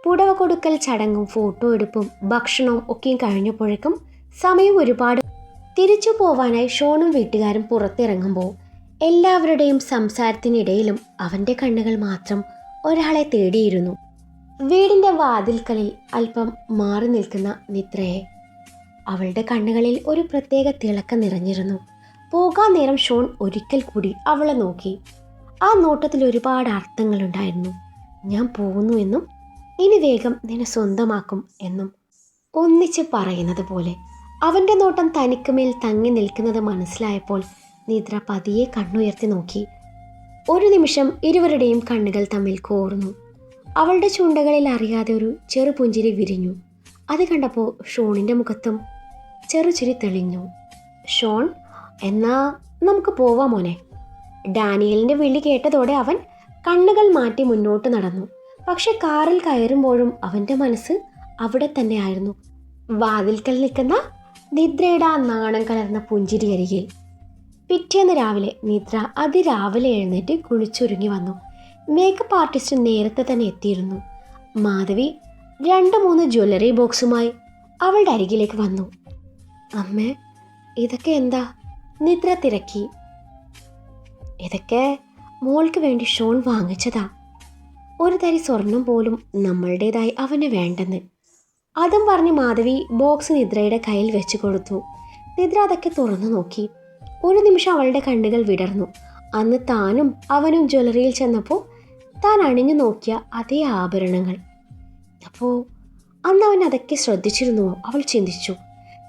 പുടവ കൊടുക്കൽ ചടങ്ങും ഫോട്ടോ എടുപ്പും ഭക്ഷണവും ഒക്കെയും കഴിഞ്ഞപ്പോഴേക്കും സമയം ഒരുപാട്. തിരിച്ചു പോവാനായി ഷോണും വീട്ടുകാരും പുറത്തിറങ്ങുമ്പോൾ എല്ലാവരുടെയും സംസാരത്തിനിടയിലും അവൻ്റെ കണ്ണുകൾ മാത്രം ഒരാളെ തേടിയിരുന്നു. വീടിൻ്റെ വാതിൽക്കലിൽ അല്പം മാറി നിൽക്കുന്ന നിദ്രയെ. അവളുടെ കണ്ണുകളിൽ ഒരു പ്രത്യേക തിളക്കം നിറഞ്ഞിരുന്നു. പോകാൻ നേരം ഷോൺ ഒരിക്കൽ കൂടി അവളെ നോക്കി. ആ നോട്ടത്തിൽ ഒരുപാട് അർത്ഥങ്ങളുണ്ടായിരുന്നു. ഞാൻ പോകുന്നു എന്നും ഇനി വേഗം നിന്നെ സ്വന്തമാക്കും എന്നും ഒന്നിച്ച് പറയുന്നത് പോലെ. അവൻ്റെ നോട്ടം തനിക്കുമേൽ തങ്ങി നിൽക്കുന്നത് മനസ്സിലായപ്പോൾ നിദ്ര പതിയെ കണ്ണുയർത്തി നോക്കി. ഒരു നിമിഷം ഇരുവരുടെയും കണ്ണുകൾ തമ്മിൽ കോർന്നു. അവളുടെ ചുണ്ടകളിൽ അറിയാതെ ഒരു ചെറുപുഞ്ചിരി വിരിഞ്ഞു. അത് കണ്ടപ്പോൾ ഷോണിൻ്റെ മുഖത്തും ചെറുചിരി തെളിഞ്ഞു. ഷോൺ, എന്നാ നമുക്ക് പോവാം മോനെ. ഡാനിയലിൻ്റെ വിളി കേട്ടതോടെ അവൻ കണ്ണുകൾ മാറ്റി മുന്നോട്ട് നടന്നു. പക്ഷെ കാറിൽ കയറുമ്പോഴും അവൻ്റെ മനസ്സ് അവിടെ തന്നെയായിരുന്നു, വാതിൽക്കൽ നിൽക്കുന്ന നിദ്രയുടെ ആ നാണം കലർന്ന പുഞ്ചിരി അരികിൽ. പിറ്റേന്ന് രാവിലെ നിദ്ര അതിരാവിലെ എഴുന്നേറ്റ് കുളിച്ചൊരുങ്ങി വന്നു. മേക്കപ്പ് ആർട്ടിസ്റ്റ് നേരത്തെ തന്നെ എത്തിയിരുന്നു. മാധവി 2-3 ജ്വല്ലറി ബോക്സുമായി അവളുടെ അരികിലേക്ക് വന്നു. അമ്മേ, ഇതൊക്കെ എന്താ? നിദ്ര തിരക്കി. ഇതൊക്കെ മോൾക്ക് വേണ്ടി ഷോൺ വാങ്ങിച്ചതാ. ഒരു തരി സ്വർണം പോലും നമ്മളുടേതായി അവന് വേണ്ടെന്ന്. അതും പറഞ്ഞ് മാധവി ബോക്സ് നിദ്രയുടെ കയ്യിൽ വെച്ച് കൊടുത്തു. നിദ്ര അതൊക്കെ തുറന്നു നോക്കി. ഒരു നിമിഷം അവളുടെ കണ്ണുകൾ വിടർന്നു. അന്ന് താനും അവനും ജ്വല്ലറിയിൽ ചെന്നപ്പോൾ താൻ അണിഞ്ഞു നോക്കിയ അതേ ആഭരണങ്ങൾ. അപ്പോൾ അന്ന് അവൻ അതൊക്കെ ശ്രദ്ധിച്ചിരുന്നുവോ? അവൾ ചിന്തിച്ചു.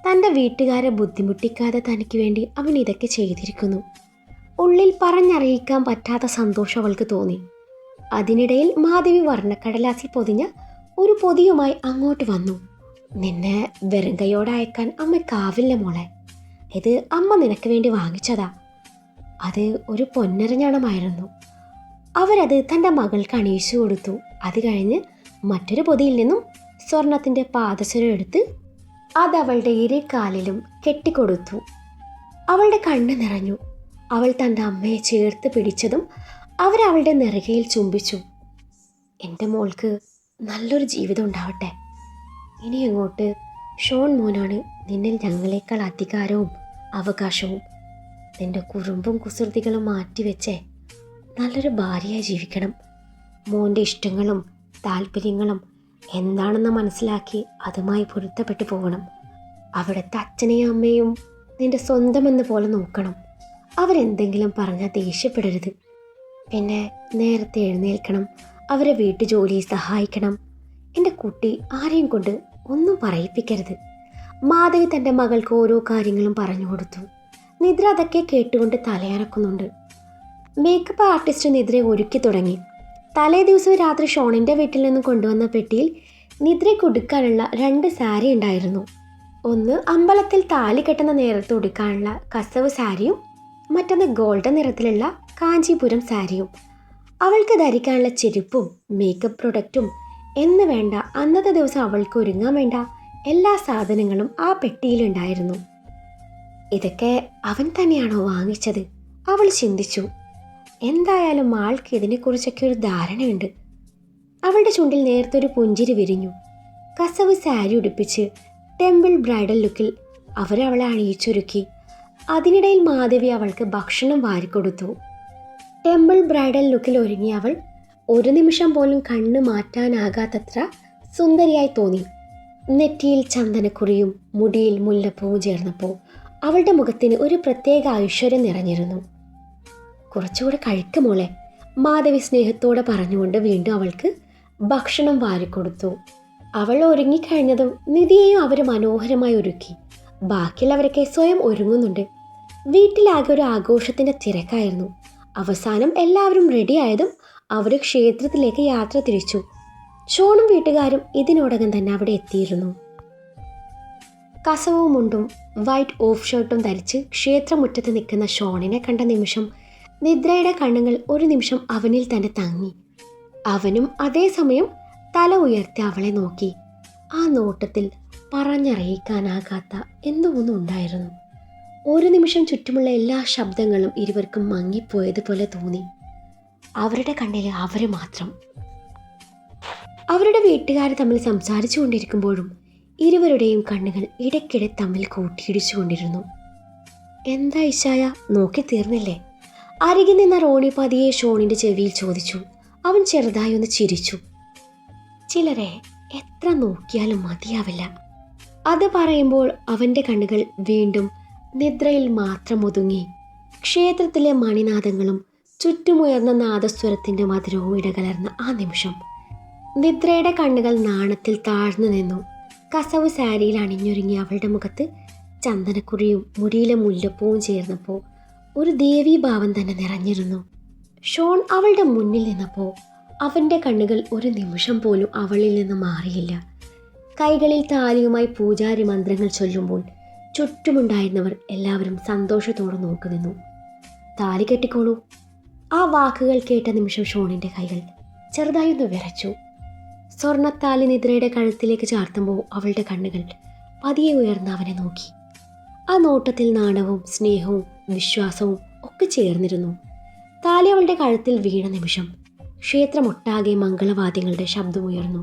തൻ്റെ വീട്ടുകാരെ ബുദ്ധിമുട്ടിക്കാതെ തനിക്ക് വേണ്ടി അവൻ ഇതൊക്കെ ചെയ്തിരിക്കുന്നു. ഉള്ളിൽ പറഞ്ഞറിയിക്കാൻ പറ്റാത്ത സന്തോഷം അവൾക്ക് തോന്നി. അതിനിടയിൽ മാധവി വർണ്ണക്കടലാസിൽ പൊതിഞ്ഞ ഒരു പൊതിയുമായി അങ്ങോട്ട് വന്നു. നിന്നെ വെറും കൈയോടെ അയക്കാൻ അമ്മയ്ക്കാവില്ല മോളെ. ഇത് അമ്മ നിനക്ക് വേണ്ടി വാങ്ങിച്ചതാ. അത് ഒരു പൊന്നരഞ്ഞാണമായിരുന്നു. അവരത് തൻ്റെ മകൾക്ക് അണിയിച്ചു കൊടുത്തു. അത് കഴിഞ്ഞ് മറ്റൊരു പൊതിയിൽ നിന്നും സ്വർണത്തിൻ്റെ പാദസരം എടുത്ത് അതവളുടെ ഇരക്കാലിലും കെട്ടിക്കൊടുത്തു. അവളുടെ കണ്ണ് നിറഞ്ഞു. അവൾ തൻ്റെ അമ്മയെ ചേർത്ത് പിടിച്ചതും അവരവളുടെ നെറുകയിൽ ചുംബിച്ചു. എൻ്റെ മോൾക്ക് നല്ലൊരു ജീവിതം ഉണ്ടാവട്ടെ. ഇനി അങ്ങോട്ട് ഷോൺ മോനാണ് നിന്നിൽ ഞങ്ങളെക്കാൾ അധികാരവും അവകാശവും. നിന്റെ കുറുമ്പും കുസൃതികളും മാറ്റിവെച്ചേ നല്ലൊരു ഭാര്യയായി ജീവിക്കണം. മോൻ്റെ ഇഷ്ടങ്ങളും താല്പര്യങ്ങളും എന്താണെന്ന് മനസ്സിലാക്കി അതുമായി പൊരുത്തപ്പെട്ടു പോകണം. അവിടുത്തെ അച്ഛനെയും അമ്മയും നിന്റെ സ്വന്തമെന്ന പോലെ നോക്കണം. അവരെന്തെങ്കിലും പറഞ്ഞാൽ ദേഷ്യപ്പെടരുത്. പിന്നെ നേരത്തെ എഴുന്നേൽക്കണം. അവരെ വീട്ടുജോലിയിൽ സഹായിക്കണം. എൻ്റെ കുട്ടി ആരെയും കൊണ്ട് ഒന്നും പറയിപ്പിക്കരുത്. മാധവി തൻ്റെ മകൾക്ക് ഓരോ കാര്യങ്ങളും പറഞ്ഞു കൊടുത്തു. നിദ്ര അതൊക്കെ കേട്ടുകൊണ്ട് തലയനക്കുന്നുണ്ട്. മേക്കപ്പ് ആർട്ടിസ്റ്റ് നിദ്രയെ ഒരുക്കി തുടങ്ങി. തലേ ദിവസം രാത്രി ഷോണിൻ്റെ വീട്ടിൽ നിന്ന് കൊണ്ടുവന്ന പെട്ടിയിൽ നിദ്രയ്ക്ക് ഉടുക്കാനുള്ള 2 സാരി ഉണ്ടായിരുന്നു. ഒന്ന് അമ്പലത്തിൽ താലി കെട്ടുന്ന നേരത്ത് ഉടുക്കാനുള്ള കസവ് സാരിയും മറ്റൊന്ന് ഗോൾഡൻ നിറത്തിലുള്ള കാഞ്ചീപുരം സാരിയും. അവൾക്ക് ധരിക്കാനുള്ള ചെരുപ്പും മേക്കപ്പ് പ്രൊഡക്റ്റും എന്ന് വേണ്ട അന്നത്തെ ദിവസം അവൾക്ക് ഒരുങ്ങാൻ വേണ്ട എല്ലാ സാധനങ്ങളും ആ പെട്ടിയിലുണ്ടായിരുന്നു. ഇതൊക്കെ അവൻ തന്നെയാണോ വാങ്ങിച്ചത്? അവൾ ചിന്തിച്ചു. എന്തായാലും ആൾക്ക് ഇതിനെക്കുറിച്ചൊക്കെ ഒരു ധാരണയുണ്ട്. അവളുടെ ചുണ്ടിൽ നേർത്തൊരു പുഞ്ചിരി വിരിഞ്ഞു. കസവ് സാരി ഉടുപ്പിച്ച് ടെമ്പിൾ ബ്രൈഡൽ ലുക്കിൽ അവരവളെ അണിയിച്ചൊരുക്കി. അതിനിടയിൽ മാധവി അവൾക്ക് ഭക്ഷണം വാരിക്കൊടുത്തു. ടെമ്പിൾ ബ്രൈഡൽ ലുക്കിൽ ഒരുങ്ങിയ അവൾ ഒരു നിമിഷം പോലും കണ്ണ് മാറ്റാനാകാത്തത്ര സുന്ദരിയായി തോന്നി. നെറ്റിയിൽ ചന്ദനക്കുറിയും മുടിയിൽ മുല്ലപ്പൂവും ചേർന്നപ്പോൾ അവളുടെ മുഖത്തിന് ഒരു പ്രത്യേക ഐശ്വര്യം നിറഞ്ഞിരുന്നു. കുറച്ചുകൂടെ കഴിക്ക് മോളെ, മാധവി സ്നേഹത്തോടെ പറഞ്ഞുകൊണ്ട് വീണ്ടും അവൾക്ക് ഭക്ഷണം വാരിക്കൊടുത്തു. അവൾ ഒരുങ്ങിക്കഴിഞ്ഞതും നിധിയെയും അവർ മനോഹരമായി ഒരുക്കി. ബാക്കിയുള്ളവരൊക്കെ സ്വയം ഒരുങ്ങുന്നുണ്ട്. വീട്ടിലാകെ ഒരു ആഘോഷത്തിൻ്റെ തിരക്കായിരുന്നു. അവസാനം എല്ലാവരും റെഡിയായതും അവർ ക്ഷേത്രത്തിലേക്ക് യാത്ര തിരിച്ചു. ഷോണും വീട്ടുകാരും ഇതിനോടകം തന്നെ അവിടെ എത്തിയിരുന്നു. കസവും മുണ്ടും വൈറ്റ് ഓഫ് ഷർട്ടും ധരിച്ച് ക്ഷേത്രമുറ്റത്ത് നിൽക്കുന്ന ഷോണിനെ കണ്ട നിമിഷം നിദ്രയുടെ കണ്ണുകൾ ഒരു നിമിഷം അവനിൽ തന്നെ തങ്ങി. അവനും അതേസമയം തല ഉയർത്തി അവളെ നോക്കി. ആ നോട്ടത്തിൽ പറഞ്ഞറിയിക്കാനാകാത്ത എന്തോ ഒന്നും ഉണ്ടായിരുന്നു. ഒരു നിമിഷം ചുറ്റുമുള്ള എല്ലാ ശബ്ദങ്ങളും ഇരുവർക്കും മങ്ങിപ്പോയതുപോലെ തോന്നി. അവരുടെ കണ്ണിൽ അവർ മാത്രം. അവരുടെ വീട്ടുകാർ തമ്മിൽ സംസാരിച്ചു കൊണ്ടിരിക്കുമ്പോഴും ഇരുവരുടെയും കണ്ണുകൾ ഇടയ്ക്കിടെ തമ്മിൽ കൂട്ടിയിടിച്ചു കൊണ്ടിരുന്നു. എന്താ ഇശായ, നോക്കി തീർന്നില്ലേ? അരികിൽ നിന്ന റോണി പതിയെ ഷോണിന്റെ ചെവിയിൽ ചോദിച്ചു. അവൻ ചെറുതായി ഒന്ന് ചിരിച്ചു. ചിലരെ എത്ര നോക്കിയാലും മതിയാവില്ല. അത് പറയുമ്പോൾ അവന്റെ കണ്ണുകൾ വീണ്ടും നിദ്രയിൽ മാത്രം ഒതുങ്ങി. ക്ഷേത്രത്തിലെ മണിനാദങ്ങളും ചുറ്റുമുയർന്ന നാദസ്വരത്തിന്റെ മധുരവും ഇടകലർന്ന ആ നിമിഷം നിദ്രയുടെ കണ്ണുകൾ നാണത്തിൽ താഴ്ന്നു നിന്നു. കസവ് സാരിയിൽ അണിഞ്ഞൊരുങ്ങിയ അവളുടെ മുഖത്ത് ചന്ദനക്കുറിയും മുടിയിലെ മുല്ലപ്പൂവും ചേർന്നപ്പോൾ ഒരു ദേവീഭാവം തന്നെ നിറഞ്ഞിരുന്നു. ഷോൺ അവളുടെ മുന്നിൽ നിന്നപ്പോൾ അവൻ്റെ കണ്ണുകൾ ഒരു നിമിഷം പോലും അവളിൽ നിന്ന് മാറിയില്ല. കൈകളിൽ താലിയുമായി പൂജാരി മന്ത്രങ്ങൾ ചൊല്ലുമ്പോൾ ചുറ്റുമുണ്ടായിരുന്നവർ എല്ലാവരും സന്തോഷത്തോടെ നോക്കി നിന്നു. താലി കെട്ടിക്കോളൂ. ആ വാക്കുകൾ കേട്ട നിമിഷം ഷോണിൻ്റെ കൈകൾ ചെറുതായി ഒന്ന് വിറച്ചു. സ്വർണ്ണത്താലി നിദ്രയുടെ കഴുത്തിലേക്ക് ചാർത്തുമ്പോൾ അവളുടെ കണ്ണുകൾ പതിയെ ഉയർന്ന് അവനെ നോക്കി. ആ നോട്ടത്തിൽ നാണവും സ്നേഹവും വിശ്വാസവും ഒക്കെ ചേർന്നിരുന്നു. താലി അവളുടെ കഴുത്തിൽ വീണ നിമിഷം ക്ഷേത്രമൊട്ടാകെ മംഗളവാദ്യങ്ങളുടെ ശബ്ദമുയർന്നു.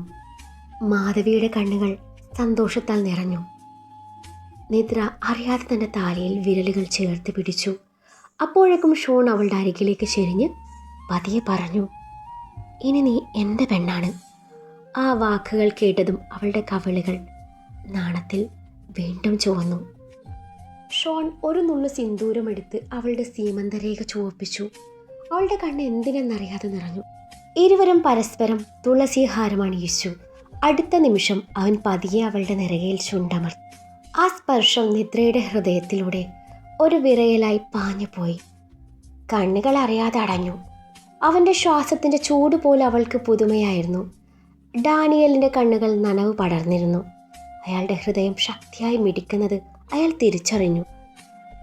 മാധവിയുടെ കണ്ണുകൾ സന്തോഷത്താൽ നിറഞ്ഞു. നിദ്ര അറിയാതെ തന്നെ താലിയിൽ വിരലുകൾ ചേർത്ത് പിടിച്ചു. അപ്പോഴേക്കും ഷോൺ അവളുടെ അരികിലേക്ക് ചെരിഞ്ഞ് പതിയെ പറഞ്ഞു, ഇനി നീ എൻ്റെ പെണ്ണാണ്. ആ വാക്കുകൾ കേട്ടതും അവളുടെ കവിളുകൾ നാണത്തിൽ വീണ്ടും ചുവന്നു. ഷോൺ ഒരു നുള്ളു സിന്ദൂരമെടുത്ത് അവളുടെ സീമന്തരേഖ ചുവപ്പിച്ചു. അവളുടെ കണ്ണ് എന്തിനെന്നറിയാതെ നിറഞ്ഞു. ഇരുവരും പരസ്പരം തുളസിഹാരം അണിയിച്ചു. അടുത്ത നിമിഷം അവൻ പതിയെ അവളുടെ നെറുകയിൽ ചുണ്ടമർത്തി. ആ സ്പർശം നിദ്രയുടെ ഹൃദയത്തിലൂടെ ഒരു വിറയലായി പാഞ്ഞുപോയി. കണ്ണുകൾ അറിയാതെ അടഞ്ഞു. അവൻ്റെ ശ്വാസത്തിൻ്റെ ചൂട് പോലെ അവൾക്ക് പുതുമയായിരുന്നു. ഡാനിയലിൻ്റെ കണ്ണുകൾ നനവ് പടർന്നിരുന്നു. അയാളുടെ ഹൃദയം ശക്തിയായി മിടിക്കുന്നത് അയാൾ തിരിച്ചറിഞ്ഞു.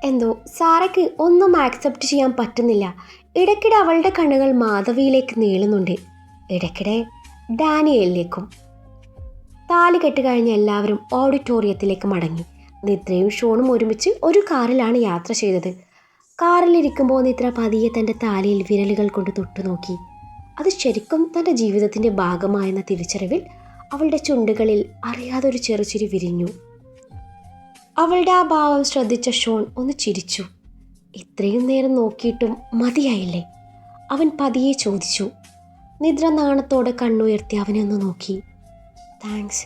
എന്തോ സാറയ്ക്ക് ഒന്നും ആക്സെപ്റ്റ് ചെയ്യാൻ പറ്റുന്നില്ല. ഇടയ്ക്കിടെ അവളുടെ കണ്ണുകൾ മാധവിയിലേക്ക് നീളുന്നുണ്ട്, ഇടയ്ക്കിടെ ഡാനിയലിലേക്കും. താലി കെട്ടുകഴിഞ്ഞ് എല്ലാവരും ഓഡിറ്റോറിയത്തിലേക്ക് മടങ്ങി. നിദ്രയും ഷോണും ഒരുമിച്ച് ഒരു കാറിലാണ് യാത്ര ചെയ്തത്. കാറിലിരിക്കുമ്പോൾ നിദ്ര പതിയെ തൻ്റെ താലിയിൽ വിരലുകൾ കൊണ്ട് തൊട്ടുനോക്കി. അത് ശരിക്കും തൻ്റെ ജീവിതത്തിൻ്റെ ഭാഗമായെന്ന തിരിച്ചറിവിൽ അവളുടെ ചുണ്ടുകളിൽ അറിയാതൊരു ചെറുചിരി വിരിഞ്ഞു. അവളുടെ ആ ഭാവം ശ്രദ്ധിച്ച ഷോൺ ഒന്ന് ചിരിച്ചു. ഇത്രയും നേരം നോക്കിയിട്ടും മതിയായില്ലേ? അവൻ പതിയെ ചോദിച്ചു. നിദ്ര നാണത്തോടെ കണ്ണുയർത്തി അവനെ ഒന്ന് നോക്കി. താങ്ക്സ്.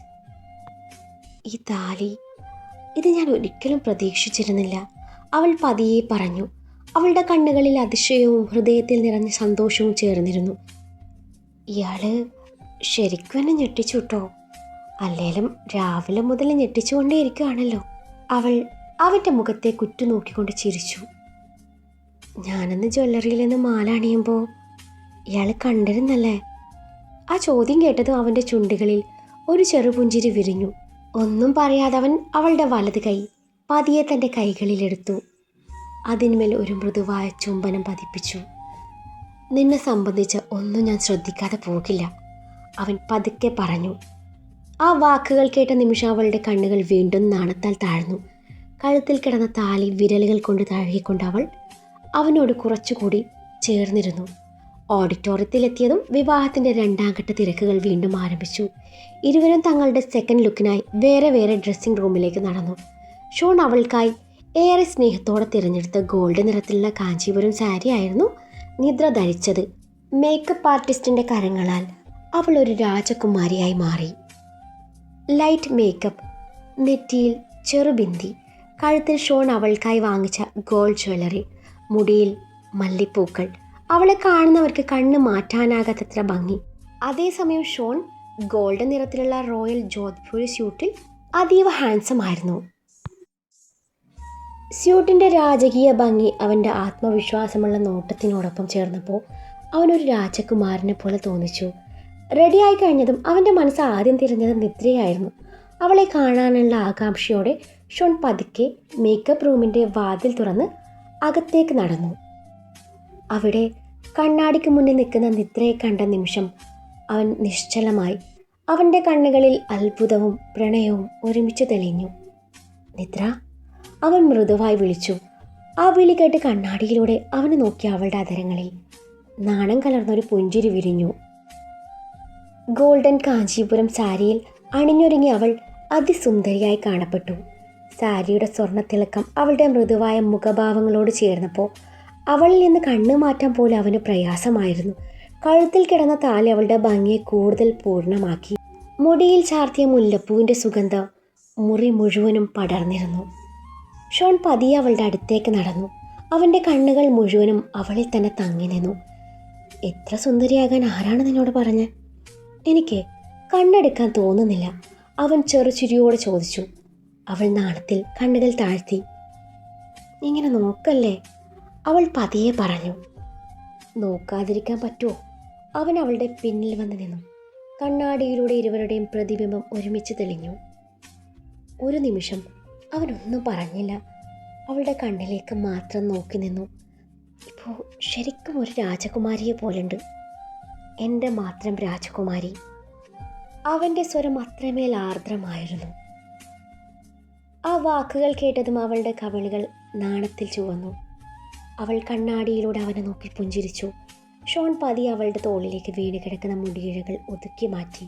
ഈ താലി, ഇത് ഞാൻ ഒരിക്കലും പ്രതീക്ഷിച്ചിരുന്നില്ല, അവൾ പതിയെ പറഞ്ഞു. അവളുടെ കണ്ണുകളിൽ അതിശയവും ഹൃദയത്തിൽ നിറഞ്ഞ സന്തോഷവും ചേർന്നിരുന്നു. ഇയാള് ശരിക്കും എന്നെ ഞെട്ടിച്ചു കേട്ടോ. അല്ലേലും രാവിലെ മുതൽ ഞെട്ടിച്ചുകൊണ്ടേയിരിക്കുകയാണല്ലോ. അവൾ അവൻ്റെ മുഖത്തെ കുറ്റുനോക്കിക്കൊണ്ട് ചിരിച്ചു. ഞാനന്ന് ജ്വല്ലറിയിൽ നിന്ന് മാല അണിയുമ്പോൾ ഇയാൾ കണ്ടിരുന്നല്ലേ? ആ ചോദ്യം കേട്ടതും അവൻ്റെ ചുണ്ടുകളിൽ ഒരു ചെറുപുഞ്ചിരി വിരിഞ്ഞു. ഒന്നും പറയാതെ അവൻ അവളുടെ വലത് കൈ പതിയെ തൻ്റെ കൈകളിലെടുത്തു. അതിന്മേൽ ഒരു മൃദുവായ ചുംബനം പതിപ്പിച്ചു. നിന്നെ സംബന്ധിച്ച് ഒന്നും ഞാൻ ശ്രദ്ധിക്കാതെ പോകില്ല, അവൻ പതുക്കെ പറഞ്ഞു. ആ വാക്കുകൾ കേട്ട നിമിഷം അവളുടെ കണ്ണുകൾ വീണ്ടും നാണത്താൽ താഴ്ന്നു. കഴുത്തിൽ കിടന്ന താലി വിരലുകൾ കൊണ്ട് തഴുകിക്കൊണ്ട് അവൾ അവനോട് കുറച്ചുകൂടി ചേർന്നിരുന്നു. ഓഡിറ്റോറിയത്തിലെത്തിയതും വിവാഹത്തിൻ്റെ രണ്ടാം ഘട്ട തിരക്കുകൾ വീണ്ടും ആരംഭിച്ചു. ഇരുവരും തങ്ങളുടെ സെക്കൻഡ് ലുക്കിനായി വേറെ വേറെ ഡ്രസ്സിംഗ് റൂമിലേക്ക് നടന്നു. ഷോൺ അവൾക്കായി ഏറെ സ്നേഹത്തോടെ തിരഞ്ഞെടുത്ത ഗോൾഡ് നിറത്തിലുള്ള കാഞ്ചീപുരം സാരി ആയിരുന്നു നിദ്ര ധരിച്ചത്. മേക്കപ്പ് ആർട്ടിസ്റ്റിൻ്റെ കരങ്ങളാൽ അവൾ ഒരു രാജകുമാരിയായി മാറി. ലൈറ്റ് മേക്കപ്പ്, നെറ്റിയിൽ ചെറുബിന്ദി, കഴുത്തിൽ ഷോൺ അവൾക്കായി വാങ്ങിച്ച ഗോൾഡ് ജ്വല്ലറി, മുടിയിൽ മല്ലിപ്പൂക്കൾ. അവളെ കാണുന്നവർക്ക് കണ്ണ് മാറ്റാനാകാത്തത്ര ഭംഗി. അതേസമയം ഷോൺ ഗോൾഡൻ നിറത്തിലുള്ള റോയൽ ജോധ്പൂരി സ്യൂട്ടിൽ അതീവ ഹാൻസം ആയിരുന്നു. സ്യൂട്ടിൻ്റെ രാജകീയ ഭംഗി അവൻ്റെ ആത്മവിശ്വാസമുള്ള നോട്ടത്തിനോടൊപ്പം ചേർന്നപ്പോൾ അവനൊരു രാജകുമാരനെ പോലെ തോന്നിച്ചു. റെഡിയായി കഴിഞ്ഞതും അവൻ്റെ മനസ്സ് ആദ്യം തിരിഞ്ഞത് നിദ്രയായിരുന്നു. അവളെ കാണാനുള്ള ആകാംക്ഷയോടെ ഷോൺ പതുക്കെ മേക്കപ്പ് റൂമിൻ്റെ വാതിൽ തുറന്ന് അകത്തേക്ക് നടന്നു. അവിടെ കണ്ണാടിക്ക് മുന്നിൽ നിൽക്കുന്ന നിദ്രയെ കണ്ട നിമിഷം അവൻ നിശ്ചലമായി. അവൻ്റെ കണ്ണുകളിൽ അത്ഭുതവും പ്രണയവും ഒരുമിച്ച് തെളിഞ്ഞു. നിദ്ര, അവൻ മൃദുവായി വിളിച്ചു. ആ വിളി കേട്ട് കണ്ണാടിയിലൂടെ അവന് നോക്കിയ അവളുടെ അധരങ്ങളിൽ നാണം കലർന്നൊരു പുഞ്ചിരി വിരിഞ്ഞു. ഗോൾഡൻ കാഞ്ചീപുരം സാരിയിൽ അണിഞ്ഞൊരുങ്ങി അവൾ അതിസുന്ദരിയായി കാണപ്പെട്ടു. സാരിയുടെ സ്വർണ്ണത്തിളക്കം അവളുടെ മൃദുവായ മുഖഭാവങ്ങളോട് ചേർന്നപ്പോൾ അവളിൽ നിന്ന് കണ്ണു മാറ്റാൻ പോലും അവന് പ്രയാസമായിരുന്നു. കഴുത്തിൽ കിടന്ന താലി അവളുടെ ഭംഗിയെ കൂടുതൽ പൂർണ്ണമാക്കി. മുടിയിൽ ചാർത്തിയ മുല്ലപ്പൂവിൻ്റെ സുഗന്ധം മുറി മുഴുവനും പടർന്നിരുന്നു. ഷോൺ പതിയെ അവളുടെ അടുത്തേക്ക് നടന്നു. അവൻ്റെ കണ്ണുകൾ മുഴുവനും അവളിൽ തന്നെ തങ്ങി നിന്നു. എത്ര സുന്ദരിയാകാൻ ആരാണ് നിന്നോട് പറഞ്ഞ്? എനിക്ക് കണ്ണെടുക്കാൻ തോന്നുന്നില്ല, അവൻ ചെറുചിരിയോടെ ചോദിച്ചു. അവൾ നാണത്തിൽ കണ്ണുകൾ താഴ്ത്തി. ഇങ്ങനെ നോക്കല്ലേ, അവൾ പതിയെ പറഞ്ഞു. നോക്കാതിരിക്കാൻ പറ്റുമോ? അവൻ അവളുടെ പിന്നിൽ വന്ന് നിന്നു. കണ്ണാടിയിലൂടെ ഇരുവരുടെയും പ്രതിബിംബം ഒരുമിച്ച് തെളിഞ്ഞു. ഒരു നിമിഷം അവനൊന്നും പറഞ്ഞില്ല. അവളുടെ കണ്ണിലേക്ക് മാത്രം നോക്കി നിന്നു. ഇപ്പോൾ ശരിക്കും ഒരു രാജകുമാരിയെ പോലുണ്ട്, എൻ്റെ മാത്രം രാജകുമാരി. അവൻ്റെ സ്വരം അത്രമേൽ ആർദ്രമായിരുന്നു. ആ വാക്കുകൾ കേട്ടതും അവളുടെ കവിളുകൾ നാണത്തിൽ ചുവന്നു. അവൾ കണ്ണാടിയിലൂടെ അവനെ നോക്കി പുഞ്ചിരിച്ചു. ഷോൺ പതിയെ അവളുടെ തോളിലേക്ക് വീണ് കിടക്കുന്ന മുടിയിഴകൾ ഒതുക്കി മാറ്റി.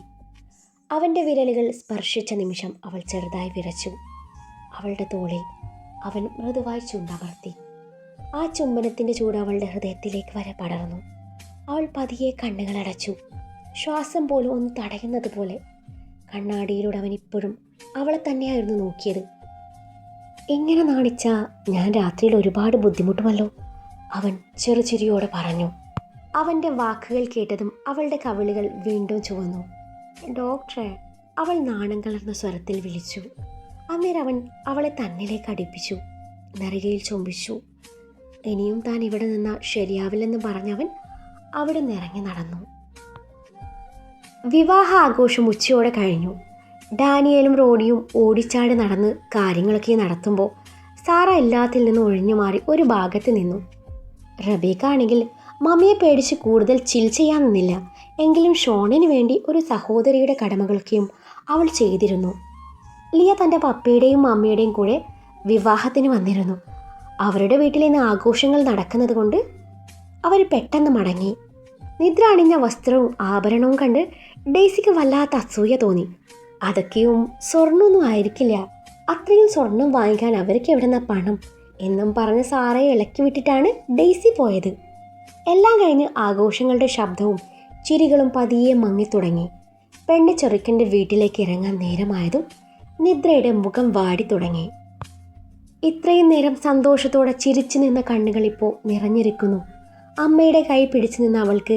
അവൻ്റെ വിരലുകൾ സ്പർശിച്ച നിമിഷം അവൾ ചെറുതായി വിറച്ചു. അവളുടെ തോളിൽ അവൻ മൃദുവായി ചുണ്ടമർത്തി. ആ ചുംബനത്തിൻ്റെ ചൂട് അവളുടെ ഹൃദയത്തിലേക്ക് വരെ പടർന്നു. അവൾ പതിയെ കണ്ണുകൾ അടച്ചു. ശ്വാസം പോലും ഒന്ന് തടയുന്നത് പോലെ. കണ്ണാടിയിലൂടെ അവൻ ഇപ്പോഴും അവളെ തന്നെയായിരുന്നു നോക്കിയത്. ഇങ്ങനെ നാണിച്ചാ ഞാൻ രാത്രിയിൽ ഒരുപാട് ബുദ്ധിമുട്ടുമല്ലോ, അവൻ ചെറുചിരിയോടെ പറഞ്ഞു. അവൻ്റെ വാക്കുകൾ കേട്ടതും അവളുടെ കവിളുകൾ വീണ്ടും ചുവന്നു. ഡോക്ടറെ, അവൾ നാണം കലർന്ന സ്വരത്തിൽ വിളിച്ചു. അന്നേരം അവൻ അവളെ തന്നിലേക്ക് അടുപ്പിച്ചു, നെറുകയിൽ ചുംബിച്ചു. ഇനിയും താൻ ഇവിടെ നിന്നാൽ ശരിയാവില്ലെന്ന് പറഞ്ഞവൻ അവിടെ നിന്ന് ഇറങ്ങി നടന്നു. വിവാഹ ആഘോഷം ഉച്ചയോടെ കഴിഞ്ഞു. ഡാനിയലും റോണിയും ഓടിച്ചാടി നടന്ന് കാര്യങ്ങളൊക്കെ നടത്തുമ്പോൾ സാറ എല്ലാത്തിൽ നിന്നും ഒഴിഞ്ഞു മാറി ഒരു ഭാഗത്ത് നിന്നു. റബേക്ക ആണെങ്കിൽ മമ്മിയെ പേടിച്ച് കൂടുതൽ ചിൽ ചെയ്യാൻ നിന്നില്ല. എങ്കിലും ഷോണിന് വേണ്ടി ഒരു സഹോദരിയുടെ കടമകളൊക്കെയും അവൾ ചെയ്തിരുന്നു. ലിയ തൻ്റെ പപ്പയുടെയും മമ്മിയുടെയും കൂടെ വിവാഹത്തിന് വന്നിരുന്നു. അവരുടെ വീട്ടിൽ നിന്ന് ആഘോഷങ്ങൾ നടക്കുന്നത് കൊണ്ട് അവർ പെട്ടെന്ന് മടങ്ങി. നിദ്ര അണിഞ്ഞ വസ്ത്രവും ആഭരണവും കണ്ട് ഡെയ്സിക്ക് വല്ലാത്ത അസൂയ തോന്നി. അതൊക്കെയും സ്വർണ്ണമൊന്നും ആയിരിക്കില്ല, അത്രയും സ്വർണം വാങ്ങിക്കാൻ അവർക്ക് എവിടുന്ന പണം എന്നും പറഞ്ഞ് സാറയെ ഇളക്കി വിട്ടിട്ടാണ് ഡെയ്സി പോയത്. എല്ലാം കഴിഞ്ഞ് ആഘോഷങ്ങളുടെ ശബ്ദവും ചിരികളും പതിയെ മങ്ങിത്തുടങ്ങി. പെണ്ണ് ചെറുക്കൻ്റെ വീട്ടിലേക്ക് ഇറങ്ങാൻ നേരമായതും നിദ്രയുടെ മുഖം വാടി തുടങ്ങി. ഇത്രയും നേരം സന്തോഷത്തോടെ ചിരിച്ചു നിന്ന കണ്ണുകൾ ഇപ്പോൾ നിറഞ്ഞിരിക്കുന്നു. അമ്മയുടെ കൈ പിടിച്ചു നിന്ന അവൾക്ക്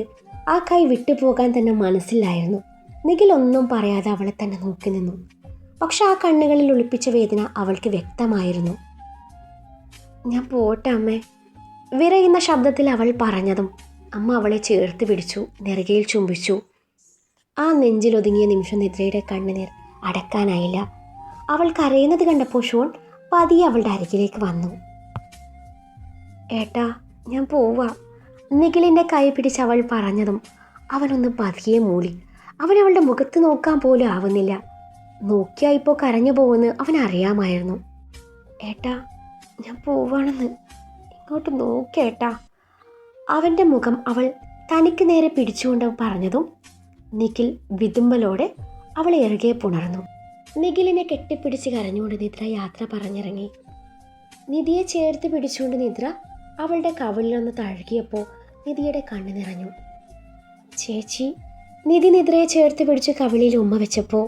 ആ കൈ വിട്ടുപോകാൻ തന്നെ മനസ്സിലായിരുന്നു. നിഖിൽ ഒന്നും പറയാതെ അവളെ തന്നെ നോക്കി നിന്നു. പക്ഷെ ആ കണ്ണുകളിൽ ഒളിപ്പിച്ച വേദന അവൾക്ക് വ്യക്തമായിരുന്നു. ഞാൻ പോട്ടെ അമ്മേ, വിറയുന്ന ശബ്ദത്തിൽ അവൾ പറഞ്ഞതും അമ്മ അവളെ ചേർത്ത് പിടിച്ചു, നെറുകയിൽ ചുംബിച്ചു. ആ നെഞ്ചിലൊതുങ്ങിയ നിമിഷം നിദ്രയുടെ കണ്ണുനീർ അടക്കാനായില്ല. അവൾ കരയുന്നത് കണ്ടപ്പോൾ ഷോൺ പതിയെ അവളുടെ അരികിലേക്ക് വന്നു. ഏട്ടാ, ഞാൻ പോവാ, നിഖിലിൻ്റെ കൈ പിടിച്ച് അവൾ പറഞ്ഞതും അവനൊന്ന് പതിയെ മൂളി. അവൻ അവളുടെ മുഖത്ത് നോക്കാൻ പോലും ആവുന്നില്ല. നോക്കിയാ ഇപ്പോൾ കരഞ്ഞു പോകുമെന്ന് അവനറിയാമായിരുന്നു. ഏട്ടാ, ഞാൻ പോവാണെന്ന്, ഇങ്ങോട്ട് നോക്കേട്ടാ. അവൻ്റെ മുഖം അവൾ തനിക്ക് നേരെ പിടിച്ചുകൊണ്ട് പറഞ്ഞതും നിഖിൽ വിതുമ്പലോടെ അവളെ ഇറുകെ പുണർന്നു. നിഖിലിനെ കെട്ടിപ്പിടിച്ച് കരഞ്ഞുകൊണ്ട് നിദ്ര യാത്ര പറഞ്ഞിറങ്ങി. നിധിയെ ചേർത്ത് പിടിച്ചുകൊണ്ട് നിദ്ര അവളുടെ കവിളിലൊന്ന് തഴുകിയപ്പോൾ നിധിയുടെ കണ്ണ് നിറഞ്ഞു. ചേച്ചി. നിധി നിദ്രയെ ചേർത്ത് പിടിച്ച് കവിളിൽ ഉമ്മ വെച്ചപ്പോൾ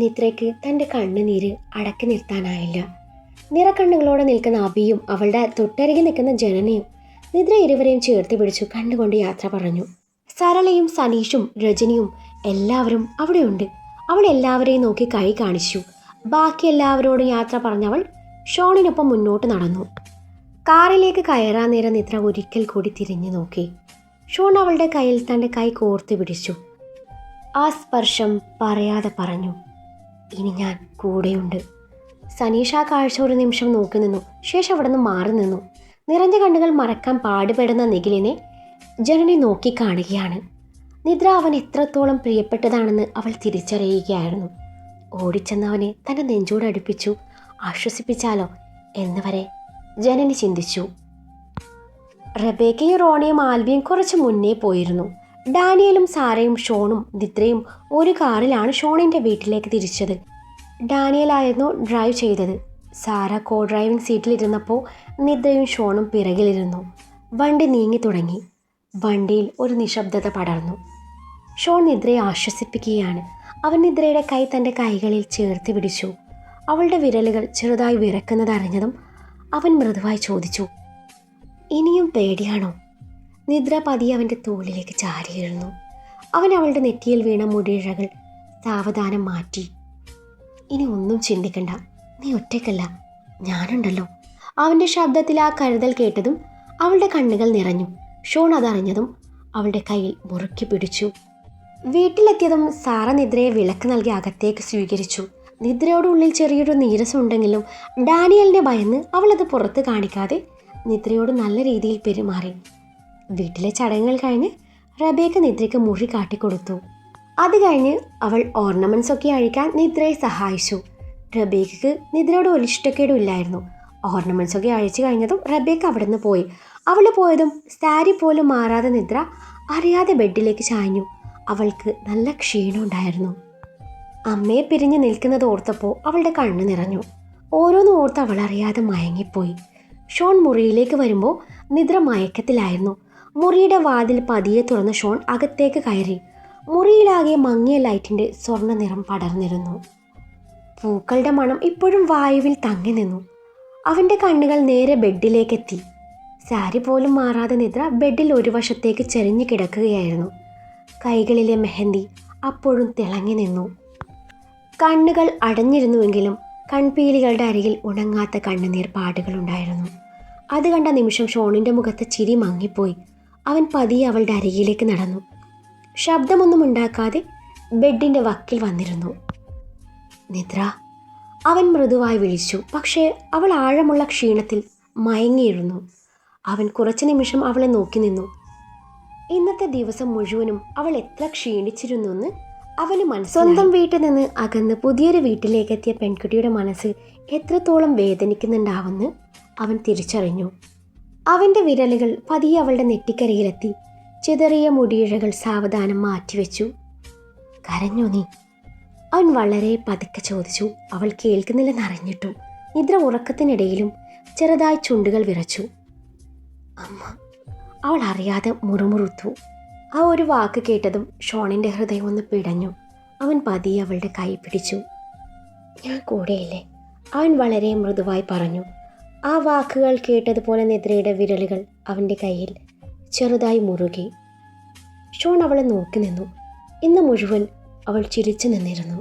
നിദ്രയ്ക്ക് തൻ്റെ കണ്ണുനീര് അടക്കി നിർത്താനായില്ല. നിറക്കണ്ണുകളോടെ നിൽക്കുന്ന അബിയും അവളുടെ തൊട്ടരികിൽ നിൽക്കുന്ന ജനനയും നിദ്ര ഇരുവരെയും ചേർത്ത് പിടിച്ചു കണ്ടുകൊണ്ട് യാത്ര പറഞ്ഞു. സരളയും സനീഷും രജനിയും എല്ലാവരും അവിടെയുണ്ട്. അവൾ എല്ലാവരെയും നോക്കി കൈ കാണിച്ചു. ബാക്കി എല്ലാവരോടും യാത്ര പറഞ്ഞവൾ ഷോണിനൊപ്പം മുന്നോട്ട് നടന്നു. കാറിലേക്ക് കയറാൻ നേരം നിദ്ര ഒരിക്കൽ കൂടി തിരിഞ്ഞു നോക്കി. ഷോൺ അവളുടെ കയ്യിൽ തൻ്റെ കൈ കോർത്ത് പിടിച്ചു. ആ സ്പർശം പറയാതെ പറഞ്ഞു, ഇനി ഞാൻ കൂടെയുണ്ട്. സനീഷ് ആ കാഴ്ച ഒരു നിമിഷം നോക്കി നിന്നു. ശേഷം അവിടെ നിന്ന് മാറി നിന്നു. നിറഞ്ഞ കണ്ണുകൾ മറക്കാൻ പാടുപെടുന്ന നിഖിലിനെ ജനനി നോക്കി കാണുകയാണ്. നിദ്ര അവൻ എത്രത്തോളം പ്രിയപ്പെട്ടതാണെന്ന് അവൾ തിരിച്ചറിയുകയായിരുന്നു. ഓടിച്ചെന്നവനെ തൻ്റെ നെഞ്ചോട് അടുപ്പിച്ചു ആശ്വസിപ്പിച്ചാലോ എന്ന് വരെ ജനനി ചിന്തിച്ചു. റബേക്കയും റോണിയും ആൽബിയും കുറച്ച് മുന്നേ പോയിരുന്നു. ഡാനിയലും സാറയും ഷോണും നിദ്രയും ഒരു കാറിലാണ് ഷോണിൻ്റെ വീട്ടിലേക്ക് തിരിച്ചത്. ഡാനിയലായിരുന്നു ഡ്രൈവ് ചെയ്തത്. സാറ കോ ഡ്രൈവിംഗ് സീറ്റിലിരുന്നപ്പോൾ നിദ്രയും ഷോണും പിറകിലിരുന്നു. വണ്ടി നീങ്ങി തുടങ്ങി. വണ്ടിയിൽ ഒരു നിശബ്ദത പടർന്നു. ഷോൺ നിദ്രയെ ആശ്വസിപ്പിക്കുകയാണ്. അവൻ നിദ്രയുടെ കൈ തൻ്റെ കൈകളിൽ ചേർത്ത് പിടിച്ചു. അവളുടെ വിരലുകൾ ചെറുതായി വിറക്കുന്നത് അറിഞ്ഞതും അവൻ മൃദുവായി ചോദിച്ചു, ഇനിയും പേടിയാണോ? നിദ്ര പതിയെ അവൻ്റെ തോളിലേക്ക് ചാരിയിരുന്നു. അവൻ അവളുടെ നെറ്റിയിൽ വീണ മുടിയിഴകൾ സാവധാനം മാറ്റി. ഇനി ഒന്നും ചിന്തിക്കണ്ട, നീ ഒറ്റയ്ക്കല്ല, ഞാനുണ്ടല്ലോ. അവൻ്റെ ശബ്ദത്തിൽ ആ കരുതൽ കേട്ടതും അവളുടെ കണ്ണുകൾ നിറഞ്ഞു. ഷോൺ അതറിഞ്ഞതും അവളുടെ കയ്യിൽ മുറുക്കി പിടിച്ചു. വീട്ടിലെത്തിയതും സാറ നിദ്രയെ വിളക്ക് നൽകി അകത്തേക്ക് സ്വീകരിച്ചു. നിദ്രയുടെ ഉള്ളിൽ ചെറിയൊരു നീരസമുണ്ടെങ്കിലും ഡാനിയലിനെ ഭയന്ന് അവളത് പുറത്ത് കാണിക്കാതെ നിദ്രയോട് നല്ല രീതിയിൽ പെരുമാറി. വീട്ടിലെ ചടങ്ങുകൾ കഴിഞ്ഞ് റബേക്ക നിദ്രയ്ക്ക് മുറി കാട്ടിക്കൊടുത്തു. അത് കഴിഞ്ഞ് അവൾ ഓർണമെൻറ്റ്സ് ഒക്കെ അഴിക്കാൻ നിദ്രയെ സഹായിച്ചു. റബേക്കയ്ക്ക് നിദ്രയോട് ഒരു ഇഷ്ടക്കേടും ഇല്ലായിരുന്നു. ഓർണമെൻറ്റ്സ് ഒക്കെ അഴിച്ചു കഴിഞ്ഞതും റബേക്ക അവിടെ നിന്ന് പോയി. അവൾ പോയതും സാരി പോലും മാറാതെ നിദ്ര അറിയാതെ ബെഡിലേക്ക് ചാഞ്ഞു. അവൾക്ക് നല്ല ക്ഷീണമുണ്ടായിരുന്നു. അമ്മയെ പിരിഞ്ഞ് നിൽക്കുന്നത് ഓർത്തപ്പോൾ അവളുടെ കണ്ണ് നിറഞ്ഞു. ഓരോന്നും ഓർത്ത് അവൾ അറിയാതെ മയങ്ങിപ്പോയി. ഷോൺ മുറിയിലേക്ക് വരുമ്പോൾ നിദ്ര മയക്കത്തിലായിരുന്നു. മുറിയുടെ വാതിൽ പതിയെ തുറന്ന് ഷോൺ അകത്തേക്ക് കയറി. മുറിയിലാകെ മങ്ങിയ ലൈറ്റിൻ്റെ സ്വർണ്ണ നിറം പടർന്നിരുന്നു. പൂക്കളുടെ മണം ഇപ്പോഴും വായുവിൽ തങ്ങി നിന്നു. അവൻ്റെ കണ്ണുകൾ നേരെ ബെഡിലേക്കെത്തി. സാരി പോലും മാറാതെ നിദ്ര ബെഡിൽ ഒരു വശത്തേക്ക് ചെരിഞ്ഞു കിടക്കുകയായിരുന്നു. കൈകളിലെ മെഹന്തി അപ്പോഴും തിളങ്ങി നിന്നു. കണ്ണുകൾ അടഞ്ഞിരുന്നുവെങ്കിലും കൺപീലികളുടെ അരികിൽ ഉണങ്ങാത്ത കണ്ണുനീർ പാടുകളുണ്ടായിരുന്നു. അത് കണ്ട നിമിഷം ഷോണിൻ്റെ മുഖത്ത് ചിരി മങ്ങിപ്പോയി. അവൻ പതിയെ അവളുടെ അരികിലേക്ക് നടന്നു. ശബ്ദമൊന്നും ഉണ്ടാക്കാതെ ബെഡിൻ്റെ വക്കിൽ വന്നിരുന്നു. നിദ്ര, അവൻ മൃദുവായി വിളിച്ചു. പക്ഷേ അവൾ ആഴമുള്ള ക്ഷീണത്തിൽ മയങ്ങിയിരുന്നു. അവൻ കുറച്ചു നിമിഷം അവളെ നോക്കി നിന്നു. ഇന്നത്തെ ദിവസം മുഴുവനും അവൾ എത്ര ക്ഷീണിച്ചിരുന്നെന്ന് അവന് മനസ്സിലായി. സ്വന്തം വീട്ടിൽ നിന്ന് അകന്ന് പുതിയൊരു വീട്ടിലേക്കെത്തിയ പെൺകുട്ടിയുടെ മനസ്സ് എത്രത്തോളം വേദനിക്കുന്നുണ്ടാവുമെന്ന് അവൻ തിരിച്ചറിഞ്ഞു. അവൻ്റെ വിരലുകൾ പതിയെ അവളുടെ നെറ്റിക്കരികിലെത്തി. ചിതറിയ മുടിയിഴകൾ സാവധാനം മാറ്റിവെച്ചു. കരഞ്ഞോ നീ? അവൻ വളരെ പതുക്കെ ചോദിച്ചു. അവൾ കേൾക്കുന്നില്ലെന്നറിഞ്ഞിട്ടും നിദ്ര ഉറക്കത്തിനിടയിലും ചെറുതായി ചുണ്ടുകൾ വിറച്ചു. അമ്മ, അവൾ അറിയാതെ മുറുമുറുത്തു. ആ ഒരു വാക്ക് കേട്ടതും ഷോണിൻ്റെ ഹൃദയം ഒന്ന് പിടഞ്ഞു. അവൻ പതിയെ അവളുടെ കൈ പിടിച്ചു. ഞാൻ കൂടെയില്ലേ? അവൻ വളരെ മൃദുവായി പറഞ്ഞു. ആ വാക്കുകൾ കേട്ടതുപോലെ നിദ്രയുടെ വിരലുകൾ അവൻ്റെ കയ്യിൽ ചെറുതായി മുറുകി. ഷോൺ അവളെ നോക്കി നിന്നു. ഇന്ന് മുഴുവൻ അവൾ ചിരിച്ചു നിന്നിരുന്നു,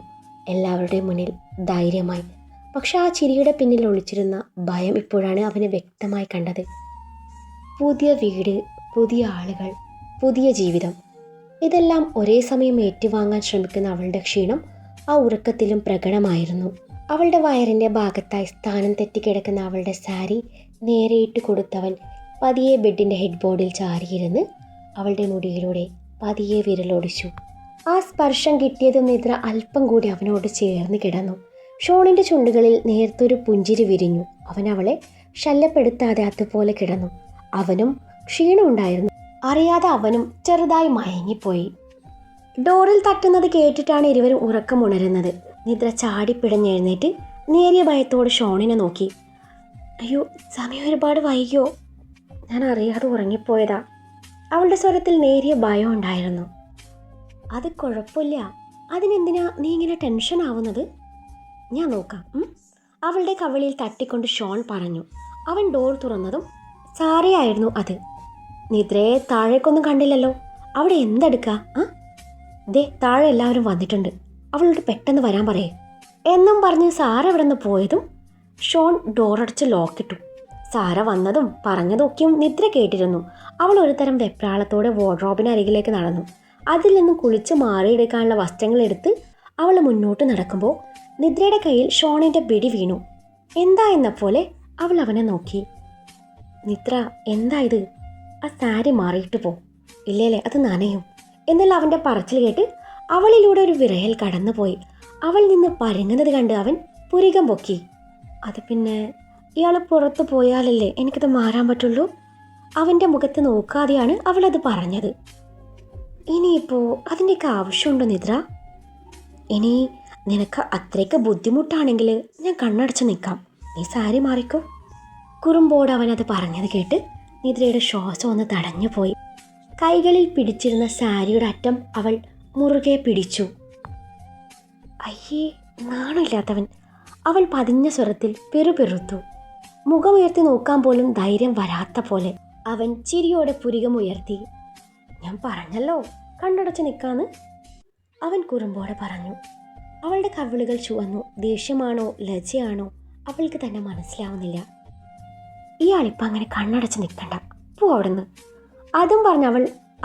എല്ലാവരുടെയും മുന്നിൽ ധൈര്യമായി. പക്ഷെ ആ ചിരിയുടെ പിന്നിൽ ഒളിച്ചിരുന്ന ഭയം ഇപ്പോഴാണ് അവന് വ്യക്തമായി കണ്ടത്. പുതിയ വീട്, പുതിയ ആളുകൾ, പുതിയ ജീവിതം, ഇതെല്ലാം ഒരേ സമയം ഏറ്റുവാങ്ങാൻ ശ്രമിക്കുന്ന അവളുടെ ക്ഷീണം ആ ഉറക്കത്തിലും പ്രകടമായിരുന്നു. അവളുടെ വയറിൻ്റെ ഭാഗത്തായി സ്ഥാനം തെറ്റിക്കിടക്കുന്ന അവളുടെ സാരി നേരെയിട്ട് കൊടുത്തവൻ പതിയെ ബെഡിൻ്റെ ഹെഡ് ബോർഡിൽ ചാരിയിരുന്ന് അവളുടെ മുടിയിലൂടെ പതിയെ വിരലോടിച്ചു. ആ സ്പർശം കിട്ടിയതും നിദ്ര അല്പം കൂടി അവനോട് ചേർന്ന് കിടന്നു. ഷോണിൻ്റെ ചുണ്ടുകളിൽ നേർത്തൊരു പുഞ്ചിരി വിരിഞ്ഞു. അവൻ അവളെ ശല്യപ്പെടുത്താതെ അതുപോലെ കിടന്നു. അവനും ക്ഷീണമുണ്ടായിരുന്നു. അറിയാതെ അവനും ചെറുതായി മയങ്ങിപ്പോയി. ഡോറിൽ തട്ടുന്നത് കേട്ടിട്ടാണ് ഇരുവരും ഉറക്കമുണരുന്നത്. നിദ്ര ചാടിപ്പിടഞ്ഞെഴുന്നേറ്റ് നേരിയ ഭയത്തോട് ഷോണിനെ നോക്കി. അയ്യോ, സമയം ഒരുപാട് വൈകിയോ? ഞാൻ അറിയാതെ ഉറങ്ങിപ്പോയതാ. അവളുടെ സ്വരത്തിൽ നേരിയ ഭയം ഉണ്ടായിരുന്നു. അത് കുഴപ്പമില്ല, അതിനെന്തിനാ നീ ഇങ്ങനെ ടെൻഷൻ ആവുന്നത്? ഞാൻ നോക്കാം. അവളുടെ കവിളിൽ തട്ടിക്കൊണ്ട് ഷോൺ പറഞ്ഞു. അവൻ ഡോർ തുറന്നതും സാറയായിരുന്നു അത്. നിദ്രയെ താഴേക്കൊന്നും കണ്ടില്ലല്ലോ. അവിടെ എന്തെടുക്കാ? ദേ താഴെ എല്ലാവരും വന്നിട്ടുണ്ട്, അവളോട് പെട്ടെന്ന് വരാൻ പറയേ എന്നും പറഞ്ഞ് സാറ ഇവിടെ നിന്ന് പോയതും ഷോൺ ഡോറടച്ച് ലോക്കിട്ടു. സാറ വന്നതും പറഞ്ഞതൊക്കെയും നിദ്ര കേട്ടിരുന്നു. അവൾ ഒരു തരം വെപ്രാളത്തോടെ വാർഡ്രോബിന് അരികിലേക്ക് നടന്നു. അതിൽ നിന്നും കുളിച്ച് മാറിയെടുക്കാനുള്ള വസ്ത്രങ്ങൾ എടുത്ത് അവൾ മുന്നോട്ട് നടക്കുമ്പോൾ നിദ്രയുടെ കയ്യിൽ ഷോണിൻ്റെ പിടി വീണു. എന്താ എന്ന പോലെ അവൾ അവനെ നോക്കി. നിദ്ര, എന്താ ഇത്? ആ സാരി മാറിയിട്ട് പോ. ഇല്ലേലേ അത് നനയും. എന്നാൽ അവൻ്റെ പറച്ചിൽ കേട്ട് അവളിലൂടെ ഒരു വിറയൽ കടന്നുപോയി. അവൾ നിന്ന് പരുങ്ങുന്നത് കണ്ട് അവൻ പുരികം പൊക്കി. അത് പിന്നെ ഇയാൾ പുറത്തു പോയാലല്ലേ എനിക്കത് മാറാൻ പറ്റുള്ളൂ. അവൻ്റെ മുഖത്ത് നോക്കാതെയാണ് അവളത് പറഞ്ഞത്. ഇനിയിപ്പോൾ അതിൻ്റെയൊക്കെ ആവശ്യമുണ്ടോ നിദ്ര? ഇനി നിനക്ക് അത്രയ്ക്ക് ബുദ്ധിമുട്ടാണെങ്കിൽ ഞാൻ കണ്ണടച്ച് നിൽക്കാം. നീ സാരി മാറിക്കോ. കുറുമ്പോട് അവനത് പറഞ്ഞത് കേട്ട് നിദ്രയുടെ ശ്വാസം ഒന്ന് തടഞ്ഞു പോയി. കൈകളിൽ പിടിച്ചിരുന്ന സാരിയുടെ അറ്റം അവൾ മുറുകെ പിടിച്ചു. അയ്യേ, നാണില്ലാത്തവൻ, അവൾ പതിഞ്ഞ സ്വരത്തിൽ പെറുപെറുത്തു. മുഖമുയർത്തി നോക്കാൻ പോലും ധൈര്യം വരാത്ത പോലെ അവൻ ചിരിയോടെ പുരികമുയർത്തി. ഞാൻ പറഞ്ഞല്ലോ കണ്ണടച്ച് നിൽക്കാന്ന്, അവൻ കുറുമ്പോടെ പറഞ്ഞു. അവളുടെ കവിളുകൾ ചുവന്നു. ദേഷ്യമാണോ ലജ്ജയാണോ അവൾക്ക് തന്നെ മനസ്സിലാവുന്നില്ല. ഇയാളിപ്പം അങ്ങനെ കണ്ണടച്ച് നിൽക്കണ്ട, പോ അവിടുന്ന്. അതും പറഞ്ഞ്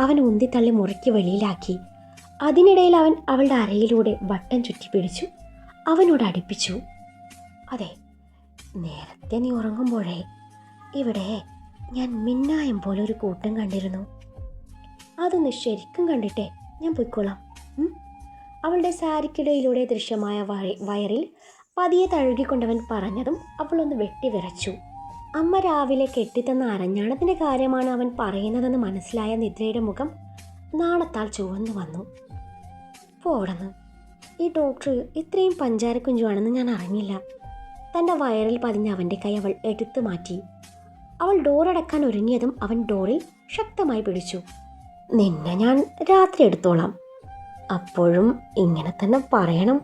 അവൻ ഉന്തിത്തള്ളി മുറിക്ക് വെളിയിലാക്കി. അതിനിടയിൽ അവൻ അവളുടെ അരയിലൂടെ വട്ടം ചുറ്റി പിടിച്ചു അവനോട് അടുപ്പിച്ചു. അതെ, നേരത്തെ നീ ഉറങ്ങുമ്പോഴേ ഇവിടെ ഞാൻ മിന്നായം പോലെ ഒരു കൂട്ടം കണ്ടിരുന്നു. അതൊന്ന് ശരിക്കും കണ്ടിട്ടേ ഞാൻ പൊയ്ക്കോളാം. അവളുടെ സാരിക്കിടയിലൂടെ ദൃശ്യമായ വയറിൽ പതിയെ തഴുകിക്കൊണ്ടവൻ പറഞ്ഞതും അവളൊന്ന് വെട്ടിവിറച്ചു. അമ്മ രാവിലെ കെട്ടിത്തന്ന അരഞ്ഞാണത്തിൻ്റെ കാര്യമാണ് അവൻ പറയുന്നതെന്ന് മനസ്സിലായ നിദ്രയുടെ മുഖം നാണത്താൽ ചുവന്നു വന്നു. പോടന്ന്, ഈ ഡോക്ടർ ഇത്രയും പഞ്ചാരക്കുഞ്ചുവാണെന്ന് ഞാൻ അറിഞ്ഞില്ല. തൻ്റെ വയറിൽ പതിഞ്ഞ അവൻ്റെ കൈ അവൾ എടുത്തു മാറ്റി. അവൾ ഡോറടക്കാൻ ഒരുങ്ങിയതും അവൻ ഡോറിൽ ശക്തമായി പിടിച്ചു. നിന്നെ ഞാൻ രാത്രി എടുത്തോളാം. അപ്പോഴും ഇങ്ങനെ തന്നെ പറയണം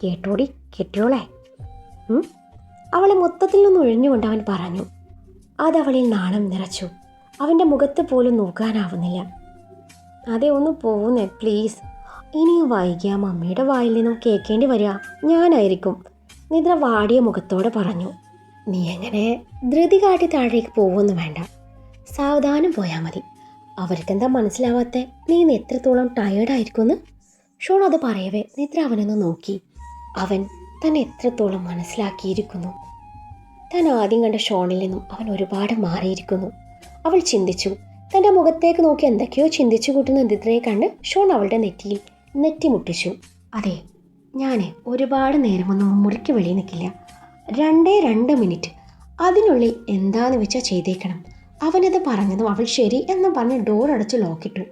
കേട്ടോടി കെട്ടിയോളെ. അവളെ മൊത്തത്തിൽ നിന്ന് ഒഴിഞ്ഞുകൊണ്ട് അവൻ പറഞ്ഞു. അതവളിൽ നാണം നിറച്ചു. അവൻ്റെ മുഖത്ത് പോലും നോക്കാനാവുന്നില്ല. അതെ, ഒന്ന് പോകുന്നേ പ്ലീസ്. ഇനിയും വൈകിയ മമ്മിയുടെ വായിൽ നിന്നും കേൾക്കേണ്ടി വരിക ഞാനായിരിക്കും, നിദ്ര വാടിയ മുഖത്തോടെ പറഞ്ഞു. നീ എങ്ങനെ ധൃതി കാട്ടി താഴേക്ക് പോകുമെന്ന് വേണ്ട, സാവധാനം പോയാൽ മതി. അവർക്കെന്താ മനസ്സിലാവാത്ത നീ ഇന്ന് എത്രത്തോളം ടയേർഡായിരിക്കുമെന്ന്? ഷോൺ അത് പറയവേ നിദ്ര അവനൊന്ന് നോക്കി. അവൻ തന്നെ എത്രത്തോളം മനസ്സിലാക്കിയിരിക്കുന്നു. താൻ ആദ്യം കണ്ട ഷോണിൽ നിന്നും അവൻ ഒരുപാട് മാറിയിരിക്കുന്നു. അവൾ ചിന്തിച്ചു. തൻ്റെ മുഖത്തേക്ക് നോക്കി എന്തൊക്കെയോ ചിന്തിച്ചു കൂട്ടുന്ന നിദ്രയെ കണ്ട് ഷോൺ അവളുടെ നെറ്റിയിൽ നെറ്റിമുട്ടിച്ചു. അതെ, ഞാൻ ഒരുപാട് നേരമൊന്നും മുറിക്ക് വെളിയിൽ നിൽക്കില്ല. 2 മിനിറ്റ്, അതിനുള്ളിൽ എന്താന്ന് വെച്ചാൽ ചെയ്തേക്കണം. അവനത് പറഞ്ഞതും അവൾ ശരി എന്ന് പറഞ്ഞ് ഡോർ അടച്ച് ലോക്കിട്ടു.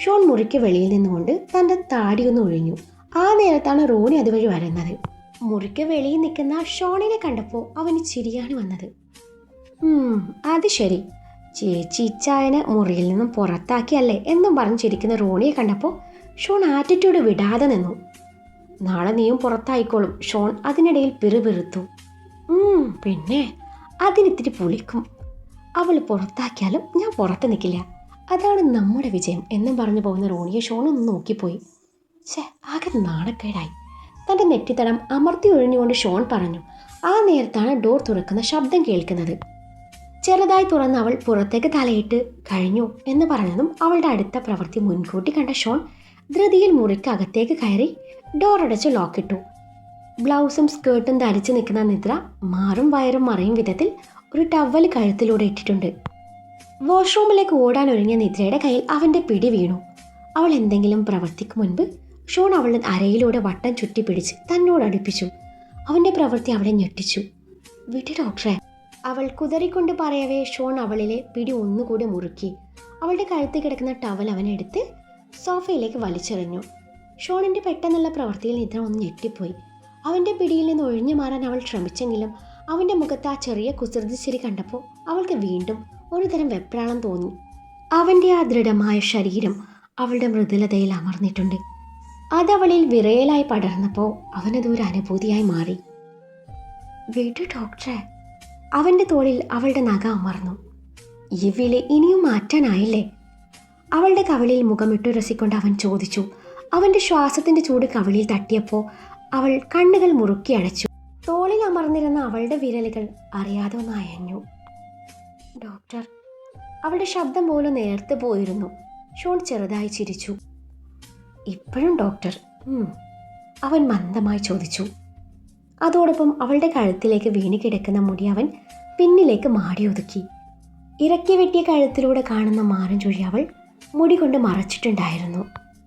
ഷോൺ മുറിക്ക് വെളിയിൽ നിന്നുകൊണ്ട് തൻ്റെ താടിയൊന്ന് ഒഴിഞ്ഞു. ആ നേരത്താണ് റോണി അതുവഴി വരുന്നത്. മുറിക്ക് വെളിയിൽ നിൽക്കുന്ന ഷോണിനെ കണ്ടപ്പോൾ അവന് ചിരിയാണ് വന്നത്. അത് ശരി, ചേച്ചി ഇച്ചായനെ മുറിയിൽ നിന്നും പുറത്താക്കിയല്ലേ എന്നും പറഞ്ഞ് ചിരിക്കുന്ന റോണിയെ കണ്ടപ്പോൾ ഷോൺ ആറ്റിറ്റ്യൂഡ് വിടാതെ നിന്നു. നാളെ നീയും പുറത്തായിക്കോളും, ഷോൺ അതിനിടയിൽ പിറുപിറുത്തു. പിന്നെ അതിനിത്തിരി പുളിക്കും. അവൾ പുറത്താക്കിയാലും ഞാൻ പുറത്ത് നിൽക്കില്ല, അതാണ് നമ്മുടെ വിജയം എന്നും പറഞ്ഞു പോകുന്ന റോണിയെ ഷോൺ ഒന്ന് നോക്കിപ്പോയി. ആകെ നാണക്കേടായി. തൻ്റെ നെറ്റിത്തടം അമർത്തി ഒഴിഞ്ഞുകൊണ്ട് ഷോൺ പറഞ്ഞു. ആ നേരത്താണ് ഡോർ തുറക്കുന്ന ശബ്ദം കേൾക്കുന്നത്. ചെറുതായി തുറന്ന് അവൾ പുറത്തേക്ക് തലയിട്ട് കഴിഞ്ഞു എന്ന് പറഞ്ഞതും അവളുടെ അടുത്ത പ്രവൃത്തി മുൻകൂട്ടി കണ്ട ഷോൺ ധൃതിയിൽ മുറിക്ക് അകത്തേക്ക് കയറി ഡോറടച്ച് ലോക്കിട്ടു. ബ്ലൗസും സ്കേർട്ടും ധരിച്ചു നിൽക്കുന്ന നിദ്ര മാറും വയറും മറയും വിധത്തിൽ ഒരു ടവൽ കഴുത്തിലൂടെ ഇട്ടിട്ടുണ്ട്. വാഷ്റൂമിലേക്ക് ഓടാൻ ഒരുങ്ങിയ നിദ്രയുടെ കയ്യിൽ അവൻ്റെ പിടി വീണു. അവൾ എന്തെങ്കിലും പ്രവർത്തിക്കും മുൻപ് ഷോൺ അവളുടെ അരയിലൂടെ വട്ടം ചുറ്റി പിടിച്ച് തന്നോട് അടുപ്പിച്ചു. അവൻ്റെ പ്രവൃത്തി അവളെ ഞെട്ടിച്ചു. വിടി ഡോക്ടറെ, അവൾ കുതറിക്കൊണ്ട് പറയവേ ഷോൺ അവളിലെ പിടി ഒന്നുകൂടി മുറുക്കി. അവളുടെ കഴുത്തിൽ കിടക്കുന്ന ടവൽ അവനെടുത്ത് സോഫയിലേക്ക് വലിച്ചെറിഞ്ഞു. ഷോണിൻ്റെ പെട്ടെന്നുള്ള പ്രവൃത്തിയിൽ നിദ്ര ഒന്ന് ഞെട്ടിപ്പോയി. അവൻ്റെ പിടിയിൽ നിന്ന് ഒഴിഞ്ഞു മാറാൻ അവൾ ശ്രമിച്ചെങ്കിലും അവൻ്റെ മുഖത്ത് ആ ചെറിയ കുസൃതിച്ചിരി കണ്ടപ്പോൾ അവൾക്ക് വീണ്ടും ഒരുതരം വെപ്രാളം തോന്നി. അവൻ്റെ ആ ദൃഢമായ ശരീരം അവളുടെ മൃദുലതയിൽ അമർന്നിട്ടുണ്ട്. അതവളിൽ വിറയലായി പടർന്നപ്പോൾ അവനതൊരു അനുഭൂതിയായി മാറി. വിടു ഡോക്ടറെ, അവൻ്റെ തോളിൽ അവളുടെ നഖ അമർന്നു. ഈ വിളി ഇനിയും മാറ്റാനായില്ലേ? അവളുടെ കവിളിൽ മുഖമിട്ടുരസിക്കൊണ്ട് അവൻ ചോദിച്ചു. അവൻ്റെ ശ്വാസത്തിൻ്റെ ചൂട് കവിളിൽ തട്ടിയപ്പോൾ അവൾ കണ്ണുകൾ മുറുക്കി അടച്ചു. തോളിൽ അമർന്നിരുന്ന അവളുടെ വിരലുകൾ അറിയാതെ ഒന്ന് അയഞ്ഞു. ഡോക്ടർ, അവളുടെ ശബ്ദം പോലും നേർത്ത് പോയിരുന്നു. ഷോൺ ചെറുതായി ചിരിച്ചു. ഇപ്പോഴും ഡോക്ടർ? അവൻ മന്ദമായി ചോദിച്ചു. അതോടൊപ്പം അവളുടെ കഴുത്തിലേക്ക് വീണ് കിടക്കുന്ന മുടി അവൻ പിന്നിലേക്ക് മാടി ഒതുക്കി. ഇറക്കി വെട്ടിയ കഴുത്തിലൂടെ കാണുന്ന മാറും ചുഴി അവൾ മുടി കൊണ്ട് മറച്ചിട്ടുണ്ടായിരുന്നു.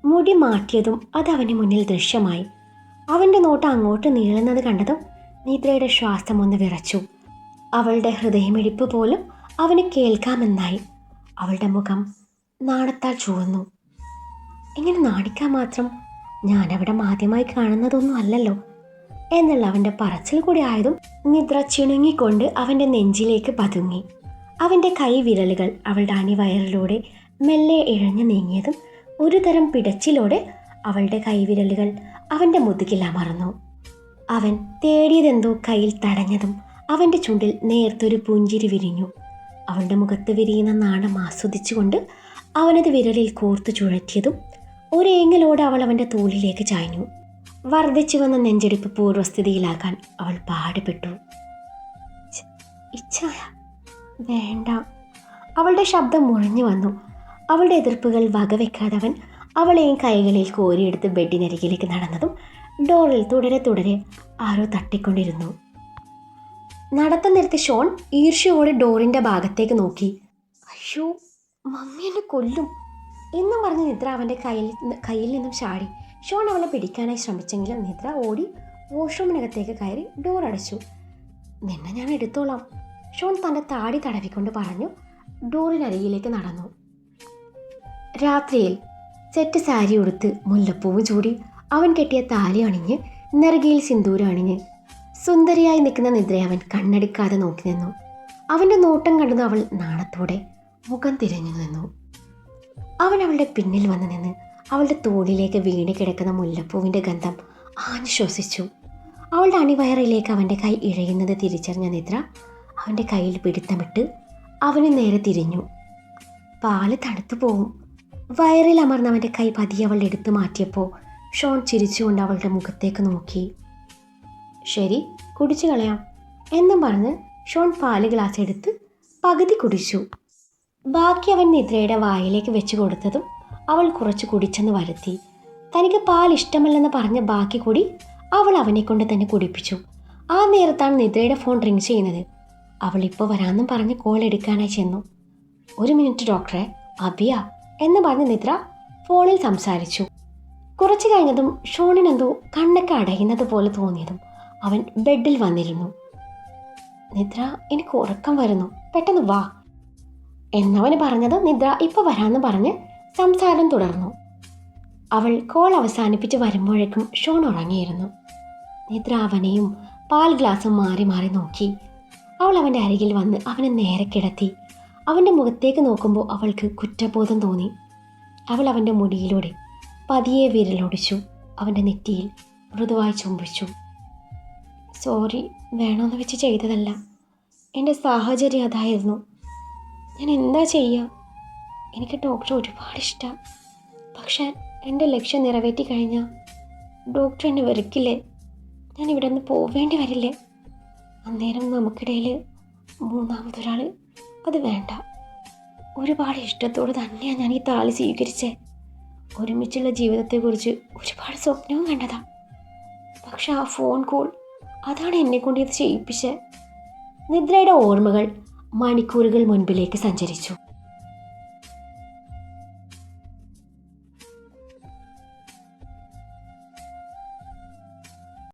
മുടി മാറ്റിയതും അതവന് മുന്നിൽ ദൃശ്യമായി. അവൻ്റെ നോട്ടം അങ്ങോട്ട് നീളുന്നത് കണ്ടതും നിദ്രയുടെ ശ്വാസം ഒന്ന് വിറച്ചു. അവളുടെ ഹൃദയമിടിപ്പ് പോലും അവന് കേൾക്കാമെന്നായി. അവളുടെ മുഖം നാണത്താൽ ചുവന്നു. ഇങ്ങനെ നാണിക്കാൻ മാത്രം ഞാനവിടെ ആദ്യമായി കാണുന്നതൊന്നും അല്ലല്ലോ എന്നുള്ള അവൻ്റെ പറച്ചിൽ കൂടി ആയതും നിദ്ര ചിണുങ്ങിക്കൊണ്ട് അവൻ്റെ നെഞ്ചിലേക്ക് പതുങ്ങി. അവൻ്റെ കൈവിരലുകൾ അവളുടെ അണിവയറിലൂടെ മെല്ലെ ഇഴഞ്ഞു നീങ്ങിയതും ഒരു തരം പിടച്ചിലോടെ അവളുടെ കൈവിരലുകൾ അവൻ്റെ മുതുകിൽ അമർന്നു. അവൻ തേടിയതെന്തോ കയ്യിൽ തടഞ്ഞതും അവൻ്റെ ചുണ്ടിൽ നേർത്തൊരു പുഞ്ചിരി വിരിഞ്ഞു. അവളുടെ മുഖത്ത് വിരിയുന്ന നാണം ആസ്വദിച്ചുകൊണ്ട് അവനത് വിരലിൽ കോർത്തു ചുഴറ്റിയതും ഒരേങ്ങലോടെ അവൾ അവൻ്റെ തോളിലേക്ക് ചാഞ്ഞു. വർദ്ധിച്ചു വന്ന നെഞ്ചെടുപ്പ് പൂർവ്വസ്ഥിതിയിലാക്കാൻ അവൾ പാടുപെട്ടു. ഇച്ഛായ വേണ്ട. അവളുടെ ശബ്ദം മുറിഞ്ഞു വന്നു. അവളുടെ എതിർപ്പുകൾ വകവെക്കാതെ അവൻ അവളെയും കൈകളിൽ കോരിയെടുത്ത് ബെഡിനരികിലേക്ക് നടന്നതും ഡോറിൽ തുടരെ തുടരെ ആരോ തട്ടിക്കൊണ്ടിരുന്നു. നടത്തം നിർത്തി ഷോൺ ഈർഷ്യയോടെ ഡോറിൻ്റെ ഭാഗത്തേക്ക് നോക്കി. അയ്യോ, മമ്മി എന്നെ കൊല്ലും എന്നും പറഞ്ഞ് നിദ്ര അവൻ്റെ കയ്യിൽ നിന്നും ചാടി. ഷോൺ അവളെ പിടിക്കാനായി ശ്രമിച്ചെങ്കിലും നിദ്ര ഓടി വാഷ്റൂമിനകത്തേക്ക് കയറി ഡോർ അടച്ചു. നിന്നെ ഞാൻ എടുത്തോളാം, ഷോൺ തൻ്റെ താടി തടവിക്കൊണ്ട് പറഞ്ഞു. ഡോറിനരികിലേക്ക് നടന്നു. രാത്രിയിൽ സെറ്റ് സാരി ഉടുത്ത് മുല്ലപ്പൂവും ചൂടി അവൻ കെട്ടിയ താലി അണിഞ്ഞ് നെറുകയിൽ സിന്ദൂരം അണിഞ്ഞ് സുന്ദരിയായി നിൽക്കുന്ന നിദ്രയെ അവൻ കണ്ണടിക്കാതെ നോക്കി നിന്നു. അവൻ്റെ നോട്ടം കണ്ടത് അവൾ നാണത്തോടെ മുഖം തിരിഞ്ഞു നിന്നു. അവൻ അവളുടെ പിന്നിൽ വന്ന് നിന്ന് അവളുടെ തോളിലേക്ക് വീണ് കിടക്കുന്ന മുല്ലപ്പൂവിൻ്റെ ഗന്ധം ആഞ്ഞു ശ്വസിച്ചു. അവളുടെ അണിവയറിലേക്ക് അവൻ്റെ കൈ ഇഴയുന്നത് തിരിച്ചറിഞ്ഞ നിദ്ര അവൻ്റെ കയ്യിൽ പിടുത്തമിട്ട് അവന് നേരെ തിരിഞ്ഞു. പാല് തണുത്തു പോവും. വയറിൽ അമർന്നവൻ്റെ കൈ പതിയെ അവൾ എടുത്തു മാറ്റിയപ്പോൾ ഷോൺ ചിരിച്ചുകൊണ്ട് അവളുടെ മുഖത്തേക്ക് നോക്കി. ശരി, കുടിച്ചു കളയാം എന്നും പറഞ്ഞ് ഷോൺ പാല് ഗ്ലാസ് എടുത്ത് പകുതി കുടിച്ചു. ബാക്കി അവൻ നിദ്രയുടെ വായിലേക്ക് വെച്ച് കൊടുത്തതും അവൾ കുറച്ച് കുടിച്ചെന്ന് വരുത്തി. തനിക്ക് പാൽ ഇഷ്ടമല്ലെന്ന് പറഞ്ഞ ബാക്കി കൂടി അവൾ അവനെ കൊണ്ട് തന്നെ കുടിപ്പിച്ചു. ആ നേരത്താണ് നിദ്രയുടെ ഫോൺ റിങ് ചെയ്യുന്നത്. അവൾ ഇപ്പോൾ വരാമെന്നും പറഞ്ഞ് കോൾ എടുക്കാനായി ചെന്നു. 1 മിനിറ്റ് ഡോക്ടറെ, അബിയ എന്ന് പറഞ്ഞ് നിദ്ര ഫോണിൽ സംസാരിച്ചു. കുറച്ച് കഴിഞ്ഞതും ഷോണിനെന്തോ കണ്ണൊക്കെ അടയുന്നത് പോലെ തോന്നിയതും അവൻ ബെഡിൽ വന്നിരുന്നു. നിദ്ര, എനിക്ക് ഉറക്കം വരുന്നു, പെട്ടെന്ന് വാ എന്നവന് പറഞ്ഞത് നിദ്ര ഇപ്പോൾ വരാമെന്ന് പറഞ്ഞ് സംസാരം തുടർന്നു. അവൾ കോൾ അവസാനിപ്പിച്ച് വരുമ്പോഴേക്കും ഷോൺ ഉറങ്ങിയിരുന്നു. നിദ്ര അവനെയും പാൽ ഗ്ലാസും മാറി മാറി നോക്കി. അവൾ അവൻ്റെ അരികിൽ വന്ന് അവനെ നേരെ കിടത്തി. അവൻ്റെ മുഖത്തേക്ക് നോക്കുമ്പോൾ അവൾക്ക് കുറ്റബോധം തോന്നി. അവൾ അവൻ്റെ മുടിയിലൂടെ പതിയെ വിരലൊടിച്ചു. അവൻ്റെ നെറ്റിയിൽ മൃദുവായി ചുംബിച്ചു. സോറി, വേണമെന്ന് വെച്ച് ചെയ്തതല്ല. എൻ്റെ സാഹചര്യം അതായിരുന്നു. ഞാൻ എന്താ ചെയ്യുക? എനിക്ക് ഡോക്ടറെ ഒരുപാട് ഇഷ്ടമാണ്. പക്ഷേ എൻ്റെ ലക്ഷ്യം നിറവേറ്റി കഴിഞ്ഞാൽ ഡോക്ടർ എന്നെ വെറുക്കില്ലേ? ഞാൻ ഇവിടെ നിന്ന് പോവേണ്ടി വരില്ലേ? അന്നേരം നമുക്കിടയിൽ മൂന്നാമതൊരാൾ, അത് വേണ്ട. ഒരുപാട് ഇഷ്ടത്തോട് തന്നെയാണ് ഞാൻ ഈ താലി സ്വീകരിച്ചേ. ഒരുമിച്ചുള്ള ജീവിതത്തെക്കുറിച്ച് ഒരുപാട് സ്വപ്നവും കണ്ടതാ. പക്ഷെ ആ ഫോൺ കോൾ, അതാണ് എന്നെക്കൊണ്ട് ഇത് ചെയ്യിപ്പിച്ചത്. നിദ്രയുടെ ഓർമ്മകൾ മണിക്കൂറുകൾ മുൻപിലേക്ക് സഞ്ചരിച്ചു.